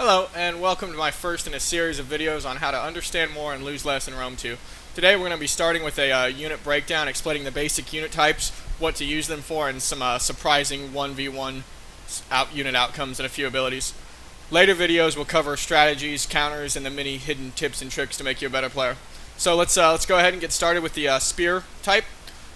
Hello, and welcome to my first in a series of videos on how to understand more and lose less in Rome 2. Today we're going to be starting with a unit breakdown explaining the basic unit types, what to use them for, and some surprising 1v1 unit outcomes and a few abilities. Later videos will cover strategies, counters, and the many hidden tips and tricks to make you a better player. So let's go ahead and get started with the spear type.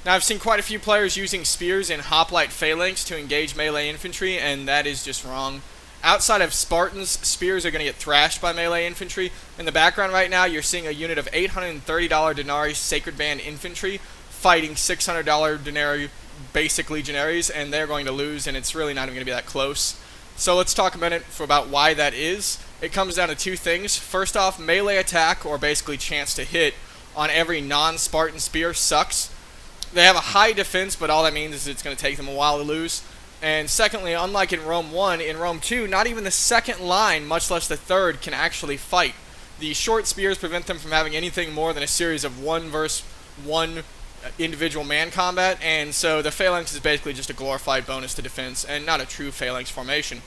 Now I've seen quite a few players using spears in hoplite phalanx to engage melee infantry, and that is just wrong. Outside of Spartans, spears are going to get thrashed by melee infantry. In the background right now, you're seeing a unit of $830 denarii Sacred Band infantry fighting $600 denarii basic legionaries, and they're going to lose, and it's really not even going to be that close. So let's talk a minute about why that is. It comes down to two things. First off, melee attack, or basically chance to hit, on every non-Spartan spear sucks. They have a high defense, but all that means is it's going to take them a while to lose. And secondly, unlike in Rome 1, in Rome 2, not even the second line, much less the third, can actually fight. The short spears prevent them from having anything more than a series of 1 versus 1 individual man combat, and so the phalanx is basically just a glorified bonus to defense, and not a true phalanx formation.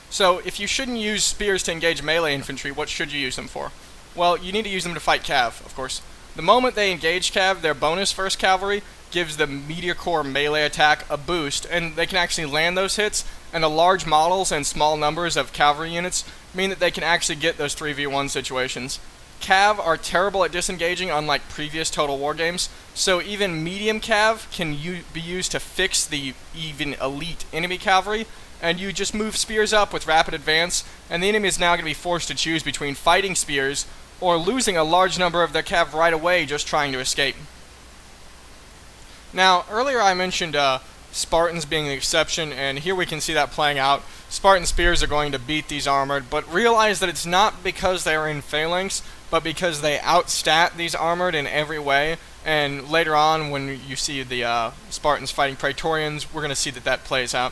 So, if you shouldn't use spears to engage melee infantry, what should you use them for? Well, you need to use them to fight cav, of course. The moment they engage cav, their bonus first cavalry gives the Meteor Corps melee attack a boost, and they can actually land those hits, and the large models and small numbers of cavalry units mean that they can actually get those 3v1 situations. Cav are terrible at disengaging, unlike previous Total War games, so even medium cav can be used to fix the even elite enemy cavalry, and you just move spears up with rapid advance, and the enemy is now going to be forced to choose between fighting spears or losing a large number of their cav right away just trying to escape. Now, earlier I mentioned Spartans being the exception, and here we can see that playing out. Spartan spears are going to beat these armored, but realize that it's not because they are in phalanx, but because they outstat these armored in every way, and later on when you see the Spartans fighting Praetorians, we're going to see that that plays out.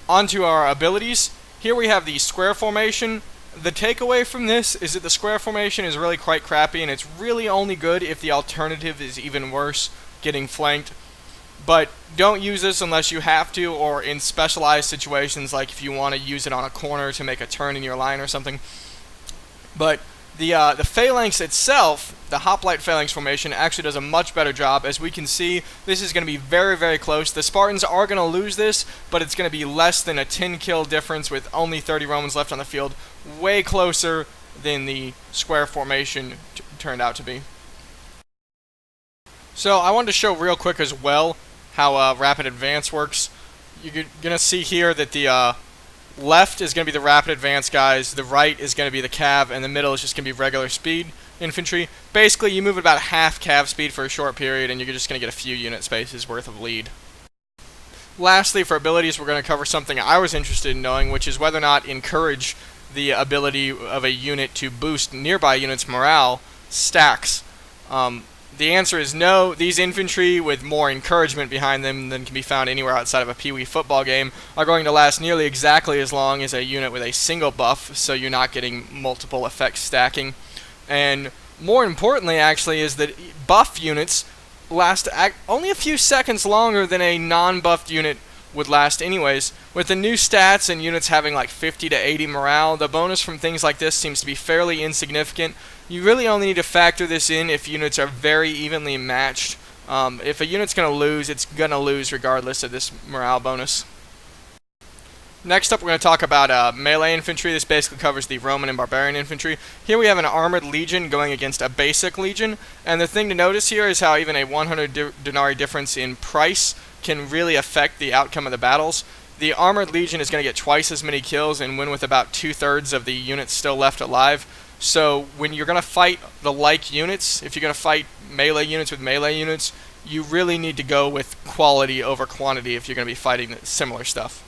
On to our abilities. Here we have the square formation. The takeaway from this is that the square formation is really quite crappy, and it's really only good if the alternative is even worse, getting flanked. But don't use this unless you have to, or in specialized situations, like if you want to use it on a corner to make a turn in your line or something. But the phalanx itself, the hoplite phalanx formation, actually does a much better job. As we can see, this is going to be very, very close. The Spartans are going to lose this, but it's going to be less than a 10 kill difference with only 30 Romans left on the field. Way closer than the square formation turned out to be. So I wanted to show real quick as well how rapid advance works. You're going to see here that the left is going to be the rapid advance guys, the right is going to be the cav, and the middle is just going to be regular speed infantry. Basically, you move at about half cav speed for a short period, and you're just going to get a few unit spaces worth of lead. Lastly, for abilities, we're going to cover something I was interested in knowing, which is whether or not encourage the ability of a unit to boost nearby units' morale stacks. The answer is no. These infantry with more encouragement behind them than can be found anywhere outside of a Pee Wee football game are going to last nearly exactly as long as a unit with a single buff, so you're not getting multiple effects stacking. And more importantly, actually, is that buff units last only a few seconds longer than a non-buffed unit would last anyways. With the new stats and units having like 50 to 80 morale, the bonus from things like this seems to be fairly insignificant. You really only need to factor this in if units are very evenly matched. If a unit's going to lose, it's going to lose regardless of this morale bonus. Next up, we're going to talk about melee infantry. This basically covers the Roman and barbarian infantry. Here we have an armored legion going against a basic legion, and the thing to notice here is how even a 100 denarii difference in price can really affect the outcome of the battles. The armored legion is going to get twice as many kills and win with about 2/3 of the units still left alive. So when you're going to fight the like units, if you're going to fight melee units with melee units, you really need to go with quality over quantity if you're going to be fighting similar stuff.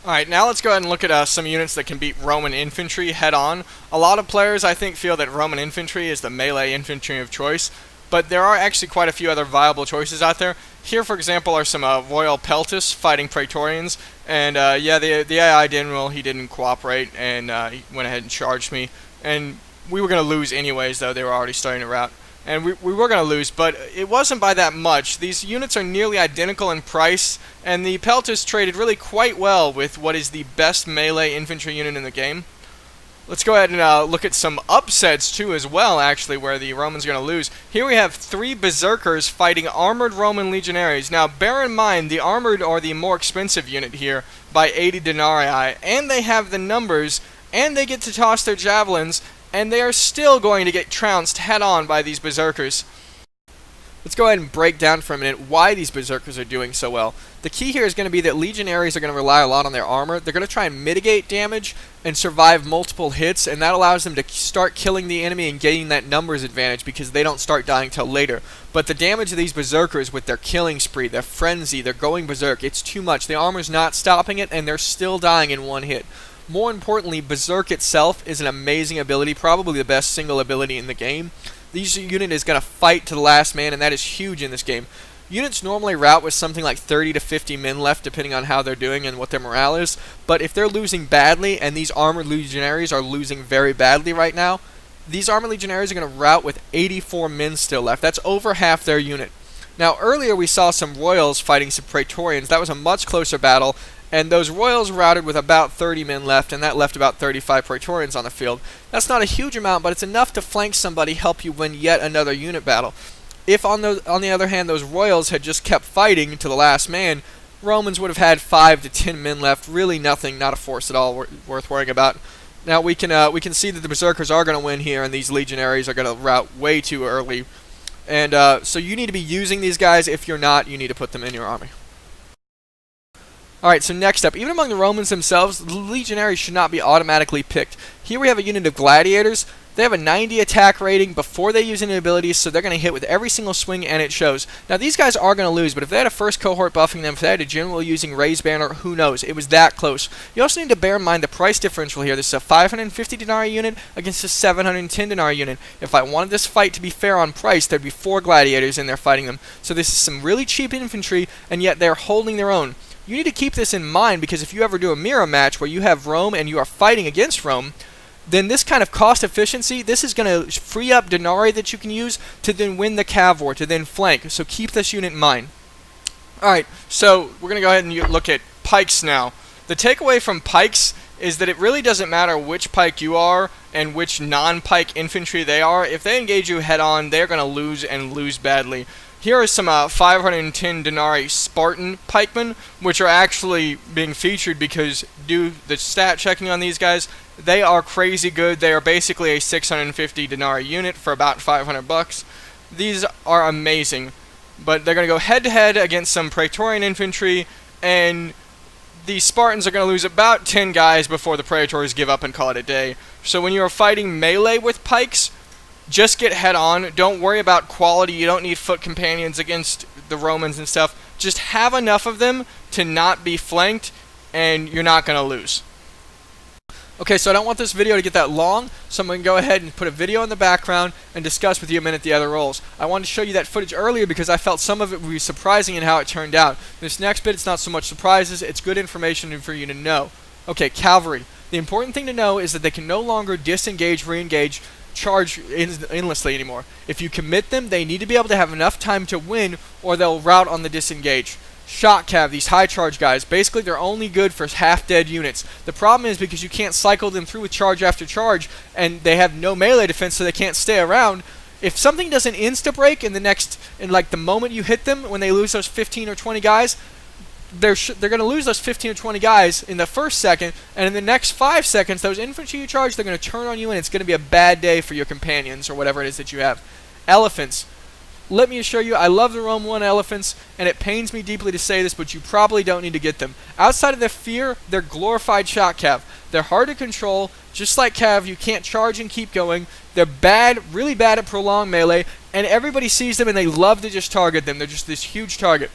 Alright, now let's go ahead and look at some units that can beat Roman infantry head-on. A lot of players, I think, feel that Roman infantry is the melee infantry of choice, but there are actually quite a few other viable choices out there. Here, for example, are some Royal Peltus fighting Praetorians, and yeah, the AI general, he didn't cooperate, and he went ahead and charged me, and we were going to lose anyways, though they were already starting to rout. and we were going to lose, but it wasn't by that much. These units are nearly identical in price, and the Peltas traded really quite well with what is the best melee infantry unit in the game. Let's go ahead and look at some upsets too as well, actually, where the Romans are going to lose. Here we have 3 Berserkers fighting armored Roman legionaries. Now, bear in mind, the armored are the more expensive unit here by 80 denarii, and they have the numbers, and they get to toss their javelins, and they are still going to get trounced head-on by these Berserkers. Let's go ahead and break down for a minute why these Berserkers are doing so well. The key here is going to be that Legionaries are going to rely a lot on their armor. They're going to try and mitigate damage and survive multiple hits, and that allows them to start killing the enemy and getting that numbers advantage because they don't start dying till later. But the damage of these Berserkers with their killing spree, their frenzy, their going berserk, it's too much. The armor's not stopping it, and they're still dying in one hit. More importantly, Berserk itself is an amazing ability, probably the best single ability in the game. This unit is going to fight to the last man, and that is huge in this game. Units normally rout with something like 30 to 50 men left, depending on how they're doing and what their morale is. But if they're losing badly, and these armored legionaries are losing very badly right now, these armored legionaries are going to rout with 84 men still left. That's over half their unit. Now, earlier we saw some Royals fighting some Praetorians. That was a much closer battle, and those Royals routed with about 30 men left, and that left about 35 Praetorians on the field. That's not a huge amount, but it's enough to flank somebody, help you win yet another unit battle. If, on the other hand, those Royals had just kept fighting to the last man, Romans would have had 5 to 10 men left. Really nothing, not a force at all worth worrying about. Now we can see that the Berserkers are going to win here, and these Legionaries are going to rout way too early. And so you need to be using these guys. If you're not, you need to put them in your army. Alright, so next up, even among the Romans themselves, the Legionaries should not be automatically picked. Here we have a unit of Gladiators. They have a 90 attack rating before they use any abilities, so they're going to hit with every single swing, and it shows. Now, these guys are going to lose, but if they had a first cohort buffing them, if they had a general using Raised Banner, who knows? It was that close. You also need to bear in mind the price differential here. This is a 550 denarii unit against a 710 denarii unit. If I wanted this fight to be fair on price, there'd be 4 Gladiators in there fighting them. So this is some really cheap infantry, and yet they're holding their own. You need to keep this in mind, because if you ever do a mirror match where you have Rome and you are fighting against Rome, then this kind of cost efficiency, this is going to free up denarii that you can use to then win the cav war, to then flank. So keep this unit in mind. Alright, so we're going to go ahead and look at pikes now. The takeaway from pikes is that it really doesn't matter which pike you are and which non-pike infantry they are. If they engage you head-on, they're going to lose, and lose badly. Here are some 510 denarii Spartan pikemen, which are actually being featured because do the stat checking on these guys. They are crazy good. They are basically a 650 denarii unit for about 500 bucks. These are amazing, but they're going to go head-to-head against some Praetorian infantry, and the Spartans are going to lose about 10 guys before the Praetors give up and call it a day. So when you are fighting melee with pikes, just get head-on. Don't worry about quality. You don't need foot companions against the Romans and stuff. Just have enough of them to not be flanked, and you're not going to lose. Okay, so I don't want this video to get that long, so I'm going to go ahead and put a video in the background and discuss with you a minute the other roles. I wanted to show you that footage earlier because I felt some of it would be surprising in how it turned out. This next bit, it's not so much surprises, it's good information for you to know. Okay, cavalry. The important thing to know is that they can no longer disengage, re-engage, charge endlessly anymore. If you commit them, they need to be able to have enough time to win, or they'll rout on the disengage. Shot cav, these high charge guys, basically they're only good for half-dead units. The problem is because you can't cycle them through with charge after charge, and they have no melee defense, so they can't stay around. If something doesn't insta-break in the moment you hit them, when they lose those 15 or 20 guys, they're going to lose those 15 or 20 guys in the first second, and in the next 5 seconds, those infantry you charge, they're going to turn on you, and it's going to be a bad day for your companions, or whatever it is that you have. Elephants. Let me assure you, I love the Rome 1 elephants, and it pains me deeply to say this, but you probably don't need to get them. Outside of their fear, they're glorified shot cav. They're hard to control, just like cav, you can't charge and keep going. They're bad, really bad at prolonged melee, and everybody sees them and they love to just target them. They're just this huge target.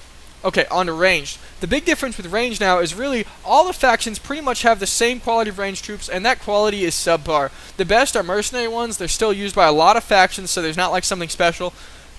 Okay, on to ranged. The big difference with ranged now is really all the factions pretty much have the same quality of ranged troops, and that quality is subpar. The best are mercenary ones. They're still used by a lot of factions, so there's not like something special.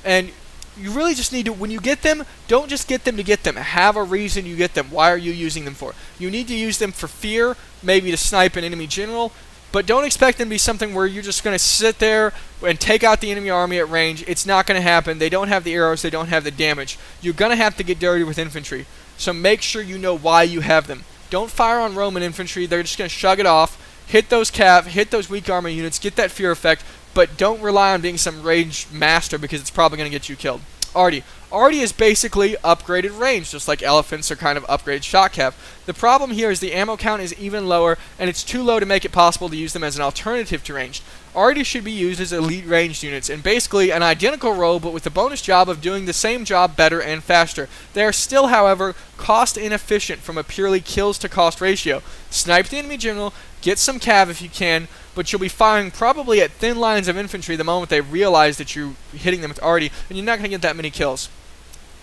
And you really just need to, when you get them, don't just get them to get them. Have a reason you get them. Why are you using them for? You need to use them for fear, maybe to snipe an enemy general, but don't expect them to be something where you're just going to sit there and take out the enemy army at range. It's not going to happen. They don't have the arrows. They don't have the damage. You're going to have to get dirty with infantry. So make sure you know why you have them. Don't fire on Roman infantry. They're just going to shrug it off. Hit those cav, hit those weak armor units, get that fear effect, but don't rely on being some ranged master because it's probably going to get you killed. Artie. Artie is basically upgraded range, just like elephants are kind of upgraded shot cav. The problem here is the ammo count is even lower, and it's too low to make it possible to use them as an alternative to ranged. Artie should be used as elite ranged units, and basically an identical role, but with the bonus job of doing the same job better and faster. They are still, however, cost inefficient from a purely kills to cost ratio. Snipe the enemy general, get some cav if you can, but you'll be firing probably at thin lines of infantry the moment they realize that you're hitting them with Artie, and you're not going to get that many kills.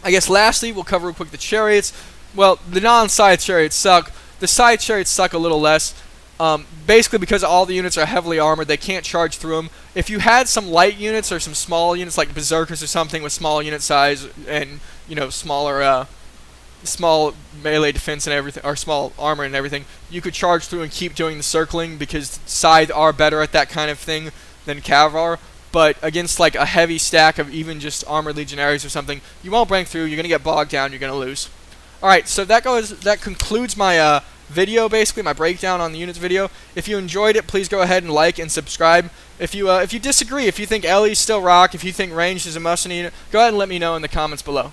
I guess lastly, we'll cover real quick the chariots. Well, the non-side chariots suck. The side chariots suck a little less. Basically because all the units are heavily armored, they can't charge through them. If you had some light units or some small units like berserkers or something with small unit size and, you know, smaller small melee defense and everything, or small armor and everything, you could charge through and keep doing the circling because scythe are better at that kind of thing than cav are. But against like a heavy stack of even just armored legionaries or something, you won't break through. You're gonna get bogged down. You're gonna lose. All right, so that concludes my video, basically my breakdown on the units video. If you enjoyed it, please go ahead and like and subscribe. If you disagree, if you think Ellie's still rock, if you think ranged is a must-need, go ahead and let me know in the comments below.